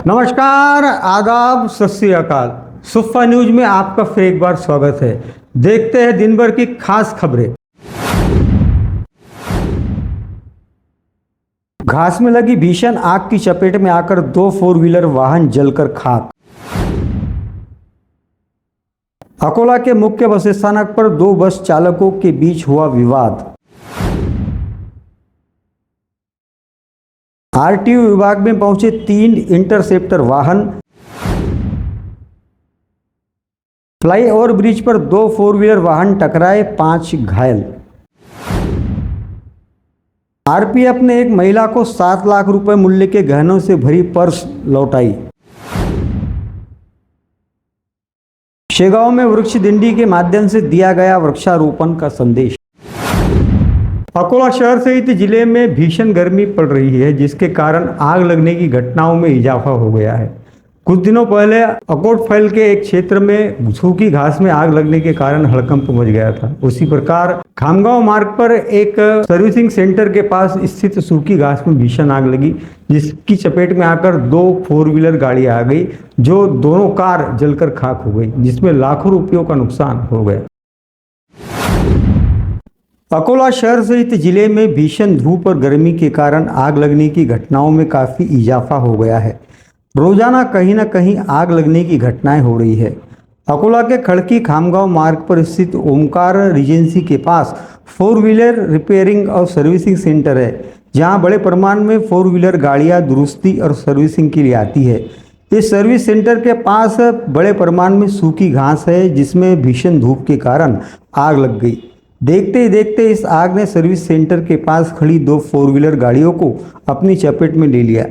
नमस्कार, आदाब, सत श्री अकाल। सुफ़ा न्यूज में आपका फिर एक बार स्वागत है। देखते हैं दिन भर की खास खबरें। घास में लगी भीषण आग की चपेट में आकर 2 फोर व्हीलर वाहन जलकर खाक। अकोला के मुख्य बस स्थानक पर 2 बस चालकों के बीच हुआ विवाद। आरटीओ विभाग में पहुंचे 3 इंटरसेप्टर वाहन। फ्लाईओवर ब्रिज पर 2 फोर व्हीलर वाहन टकराए, 5 घायल। आरपीएफ ने एक महिला को 7 लाख रुपए मूल्य के गहनों से भरी पर्स लौटाई। शेगांव में वृक्ष दिंडी के माध्यम से दिया गया वृक्षारोपण का संदेश। अकोला शहर सहित जिले में भीषण गर्मी पड़ रही है, जिसके कारण आग लगने की घटनाओं में इजाफा हो गया है। कुछ दिनों पहले अकोटफैल के एक क्षेत्र में सूखी घास में आग लगने के कारण हड़कंप मच गया था। उसी प्रकार खामगांव मार्ग पर एक सर्विसिंग सेंटर के पास स्थित सूखी घास में भीषण आग लगी, जिसकी चपेट में आकर 2 फोर व्हीलर गाड़ी आ गई, जो दोनों कार जलकर खाक हो गई, जिसमें लाखों रुपयों का नुकसान हो गया। अकोला शहर सहित जिले में भीषण धूप और गर्मी के कारण आग लगने की घटनाओं में काफी इजाफा हो गया है। रोजाना कहीं न कहीं आग लगने की घटनाएं हो रही है। अकोला के खड़की खामगांव मार्ग पर स्थित ओमकार रिजेंसी के पास 4 व्हीलर रिपेयरिंग और सर्विसिंग सेंटर है, जहां बड़े प्रमाण में 4 व्हीलर गाड़ियां दुरुस्ती और सर्विसिंग के लिए आती है। इस सर्विस सेंटर के पास बड़े प्रमाण में सूखी घास है, जिसमें भीषण धूप के कारण आग लग गई। देखते ही देखते इस आग ने सर्विस सेंटर के पास खड़ी 2 फोर व्हीलर गाड़ियों को अपनी चपेट में ले लिया।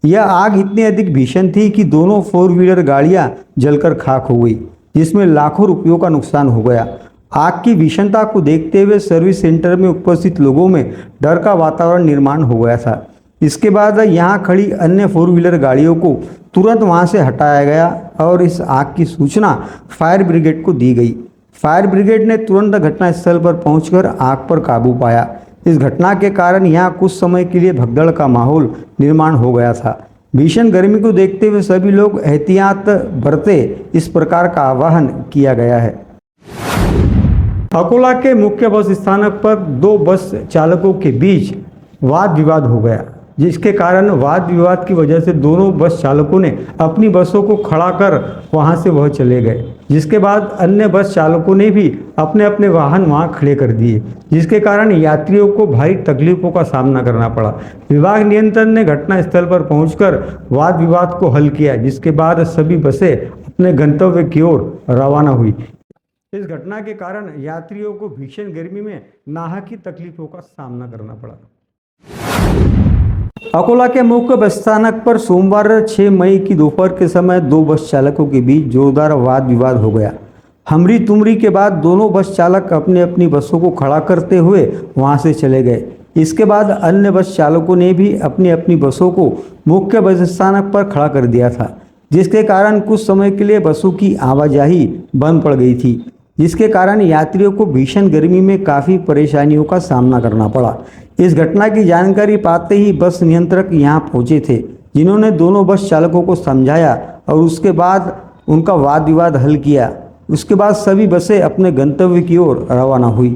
यह आग इतनी अधिक भीषण थी कि दोनों 4 व्हीलर गाड़ियां जलकर खाक हो गई, जिसमें लाखों रुपयों का नुकसान हो गया। आग की भीषणता को देखते हुए सर्विस सेंटर में उपस्थित लोगों में डर का वातावरण निर्माण हो गया था। इसके बाद यहां खड़ी अन्य 4 व्हीलर गाड़ियों को तुरंत वहां से हटाया गया और इस आग की सूचना फायर ब्रिगेड को दी गई। फायर ब्रिगेड ने तुरंत घटनास्थल पर पहुंचकर आग पर काबू पाया। इस घटना के कारण यहां कुछ समय के लिए भगदड़ का माहौल निर्माण हो गया था। भीषण गर्मी को देखते हुए सभी लोग एहतियात बरते, इस प्रकार का आह्वान किया गया है। अकोला के मुख्य बस स्थानक पर 2 बस चालकों के बीच वाद विवाद हो गया, जिसके कारण वाद विवाद की वजह से दोनों बस चालकों ने अपनी बसों को खड़ा कर वहां से वह चले गए, जिसके बाद अन्य बस चालकों ने भी अपने अपने वाहन वहां खड़े कर दिए, जिसके कारण यात्रियों को भारी तकलीफों का सामना करना पड़ा। विभाग नियंत्रण ने घटनास्थल पर पहुंचकर वाद विवाद को हल किया, जिसके बाद सभी बसें अपने गंतव्य की ओर रवाना हुई। इस घटना के कारण यात्रियों को भीषण गर्मी में नाहक की तकलीफों का सामना करना पड़ा। अकोला के मुख्य बस स्थानक पर सोमवार 6 मई की दोपहर के समय 2 बस चालकों के बीच जोरदार वाद विवाद हो गया। हमरी तुमरी के बाद दोनों बस चालक अपनी अपनी बसों को खड़ा करते हुए वहां से चले गए। इसके बाद अन्य बस चालकों ने भी अपनी अपनी बसों को मुख्य बस स्थानक पर खड़ा कर दिया था, जिसके कारण कुछ समय के लिए बसों की आवाजाही बंद पड़ गई थी, जिसके कारण यात्रियों को भीषण गर्मी में काफ़ी परेशानियों का सामना करना पड़ा। इस घटना की जानकारी पाते ही बस नियंत्रक यहां पहुंचे थे, जिन्होंने दोनों बस चालकों को समझाया और उसके बाद उनका वाद विवाद हल किया। उसके बाद सभी बसें अपने गंतव्य की ओर रवाना हुई।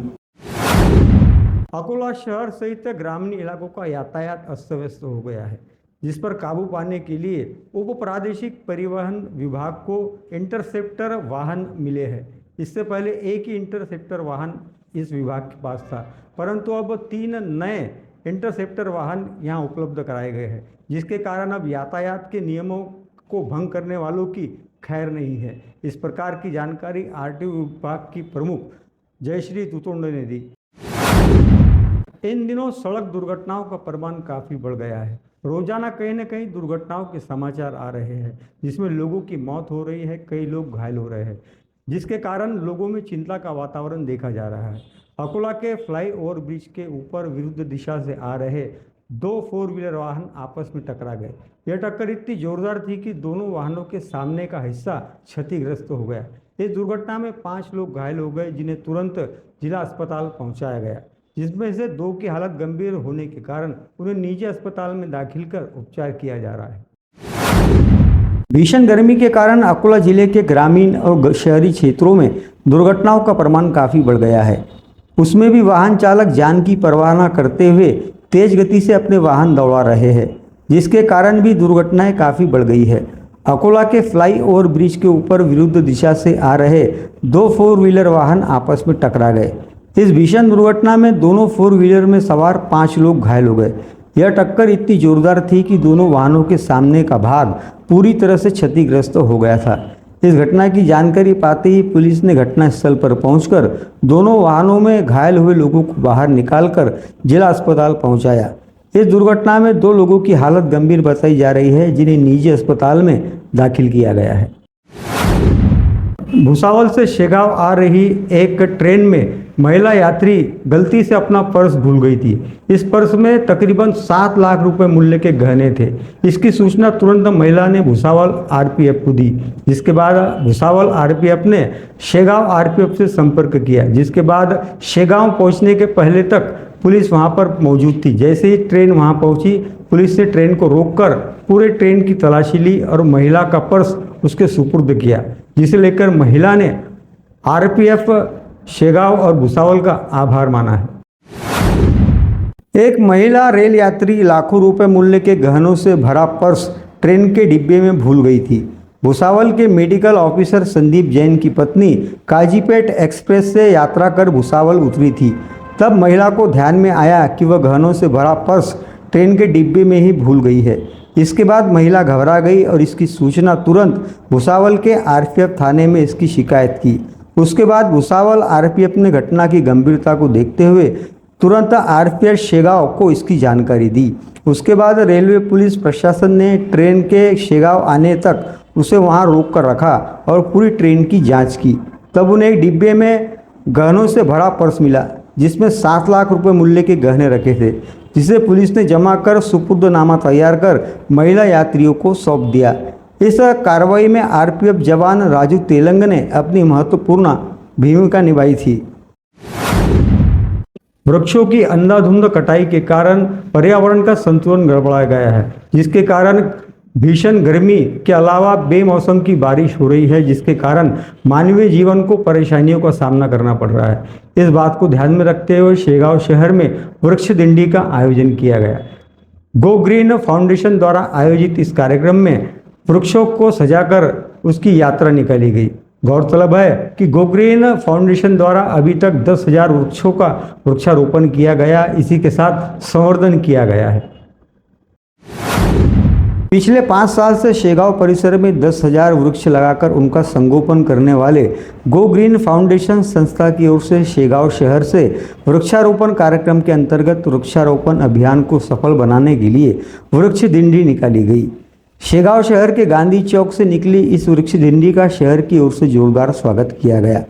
अकोला शहर सहित ग्रामीण इलाकों का यातायात अस्त व्यस्त हो गया है, जिस पर काबू पाने के लिए उप प्रादेशिक परिवहन विभाग को इंटरसेप्टर वाहन मिले हैं। इससे पहले एक ही इंटरसेप्टर वाहन इस विभाग के पास था, परंतु अब 3 नए इंटरसेप्टर वाहन यहां उपलब्ध कराए गए हैं, जिसके कारण अब यातायात के नियमों को भंग करने वालों की खैर नहीं है। इस प्रकार की जानकारी आरटीओ विभाग की प्रमुख जयश्री तुतुंड ने दी। इन दिनों सड़क दुर्घटनाओं का परिमाण काफ़ी बढ़ गया है। रोजाना कहीं न कहीं दुर्घटनाओं के समाचार आ रहे हैं, जिसमें लोगों की मौत हो रही है, कई लोग घायल हो रहे हैं, जिसके कारण लोगों में चिंता का वातावरण देखा जा रहा है। अकोला के फ्लाईओवर ब्रिज के ऊपर विरुद्ध दिशा से आ रहे 2 फोर व्हीलर वाहन आपस में टकरा गए। यह टक्कर इतनी जोरदार थी कि दोनों वाहनों के सामने का हिस्सा क्षतिग्रस्त हो गया। इस दुर्घटना में 5 लोग घायल हो गए, जिन्हें तुरंत जिला अस्पताल पहुंचाया गया, जिसमें से 2 की हालत गंभीर होने के कारण उन्हें निजी अस्पताल में दाखिल कर उपचार किया जा रहा है। भीषण गर्मी के कारण अकोला जिले के ग्रामीण और शहरी क्षेत्रों में दुर्घटनाओं का प्रमाण काफ़ी बढ़ गया है। उसमें भी वाहन चालक जान की परवाह न करते हुए तेज गति से अपने वाहन दौड़ा रहे हैं, जिसके कारण भी दुर्घटनाएं काफ़ी बढ़ गई है। अकोला के फ्लाई ओवर ब्रिज के ऊपर विरुद्ध दिशा से आ रहे 2 4 व्हीलर वाहन आपस में टकरा गए। इस भीषण दुर्घटना में दोनों 4 व्हीलर में सवार 5 लोग घायल हो गए। यह टक्कर इतनी जोरदार थी कि दोनों वाहनों के सामने का भाग पूरी तरह से क्षतिग्रस्त हो गया था। इस घटना की जानकारी पाते ही पुलिस ने घटनास्थल पर पहुंचकर दोनों वाहनों में घायल हुए लोगों को बाहर निकालकर जिला अस्पताल पहुंचाया। इस दुर्घटना में 2 लोगों की हालत गंभीर बताई जा रही है, जिन्हें निजी अस्पताल में दाखिल किया गया है। भुसावल से शेगांव आ रही एक ट्रेन में महिला यात्री गलती से अपना पर्स भूल गई थी। इस पर्स में तकरीबन 7 लाख रुपए मूल्य के गहने थे। इसकी सूचना तुरंत महिला ने भुसावल आरपीएफ को दी, जिसके बाद भुसावल आरपीएफ ने शेगांव आरपीएफ से संपर्क किया, जिसके बाद शेगांव पहुंचने के पहले तक पुलिस वहां पर मौजूद थी। जैसे ही ट्रेन वहां पहुंची, पुलिस ने ट्रेन को रोककर पूरे ट्रेन की तलाशी ली और महिला का पर्स उसके सुपुर्द किया, जिसे लेकर महिला ने आरपीएफ शेगांव और भुसावल का आभार माना है। एक महिला रेल यात्री लाखों रुपए मूल्य के गहनों से भरा पर्स ट्रेन के डिब्बे में भूल गई थी। भुसावल के मेडिकल ऑफिसर संदीप जैन की पत्नी काजीपेट एक्सप्रेस से यात्रा कर भुसावल उतरी थी। तब महिला को ध्यान में आया कि वह गहनों से भरा पर्स ट्रेन के डिब्बे में ही भूल गई है। इसके बाद महिला घबरा गई और इसकी सूचना तुरंत भुसावल के आरपीएफ थाने में इसकी शिकायत की। उसके बाद भुसावल आरपीएफ ने घटना की गंभीरता को देखते हुए तुरंत आरपीएफ शेगांव को इसकी जानकारी दी। उसके बाद रेलवे पुलिस प्रशासन ने ट्रेन के शेगांव आने तक उसे वहां रोक कर रखा और पूरी ट्रेन की जांच की। तब उन्हें एक डिब्बे में गहनों से भरा पर्स मिला, जिसमें 7 लाख रुपए मूल्य के गहने रखे थे, जिसे पुलिस ने जमा कर सुपुर्दनामा तैयार कर महिला यात्रियों को सौंप दिया। इस कार्रवाई में आरपीएफ जवान राजू तेलंग ने अपनी महत्वपूर्ण भूमिका निभाई थी। वृक्षों की अंधाधुंध कटाई के कारण पर्यावरण का संतुलन गड़बड़ा गया है, जिसके कारण भीषण गर्मी के अलावा बेमौसम की बारिश हो रही है, जिसके कारण मानवीय जीवन को परेशानियों का सामना करना पड़ रहा है। इस बात को ध्यान में रखते हुए शेगांव शहर में वृक्ष दिंडी का आयोजन किया गया। गो ग्रीन फाउंडेशन द्वारा आयोजित इस कार्यक्रम में वृक्षों को सजाकर उसकी यात्रा निकाली गई। गौरतलब है कि गो ग्रीन फाउंडेशन द्वारा अभी तक 10,000 वृक्षों का वृक्षारोपण किया गया, इसी के साथ संवर्धन किया गया है। पिछले 5 साल से शेगांव परिसर में 10,000 वृक्ष लगाकर उनका संगोपन करने वाले गो ग्रीन फाउंडेशन संस्था की ओर से शेगांव शहर से वृक्षारोपण कार्यक्रम के अंतर्गत वृक्षारोपण अभियान को सफल बनाने के लिए वृक्ष दिंडी निकाली गई। शेगांव शहर के गांधी चौक से निकली इस वृक्ष दिंडी का शहर की ओर से जोरदार स्वागत किया गया।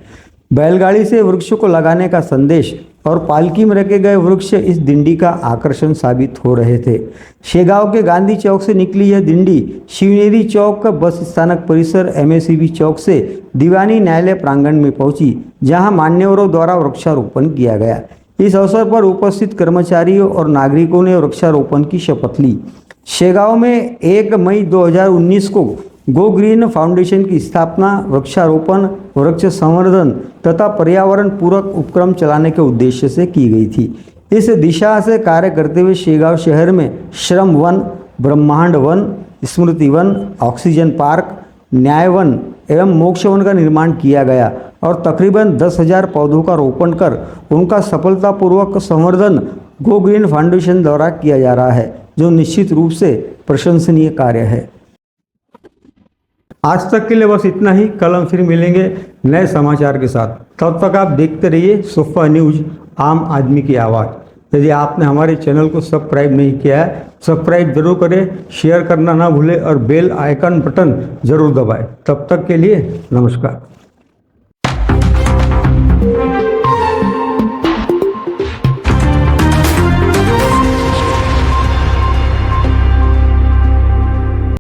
बैलगाड़ी से वृक्षों को लगाने का संदेश और पालकी में रखे गए वृक्ष इस दिंडी का आकर्षण साबित हो रहे थे। शेगांव के गांधी चौक से निकली यह दिंडी शिवनेरी चौक बस स्थानक परिसर एमएससीबी चौक से दीवानी न्यायालय प्रांगण में पहुंची, जहां मान्यवरों द्वारा वृक्षारोपण किया गया। इस अवसर पर उपस्थित कर्मचारियों और नागरिकों ने वृक्षारोपण की शपथ ली। शेगांव में 1 मई 2019 को गो ग्रीन फाउंडेशन की स्थापना वृक्षारोपण, वृक्ष संवर्धन तथा पर्यावरण पूरक उपक्रम चलाने के उद्देश्य से की गई थी। इस दिशा से कार्य करते हुए शेगांव शहर में श्रम वन, ब्रह्मांड वन, स्मृति वन, ऑक्सीजन पार्क, न्याय वन एवं मोक्ष वन का निर्माण किया गया और तकरीबन 10,000 पौधों का रोपण कर उनका सफलतापूर्वक संवर्धन गो ग्रीन फाउंडेशन द्वारा किया जा रहा है, जो निश्चित रूप से प्रशंसनीय कार्य है। आज तक के लिए बस इतना ही। कल हम फिर मिलेंगे नए समाचार के साथ। तब तक आप देखते रहिए सुपर न्यूज, आम आदमी की आवाज़। यदि आपने हमारे चैनल को सब्सक्राइब नहीं किया है, सब्सक्राइब जरूर करें, शेयर करना ना भूलें और बेल आइकन बटन जरूर दबाएं। तब तक के लिए नमस्कार।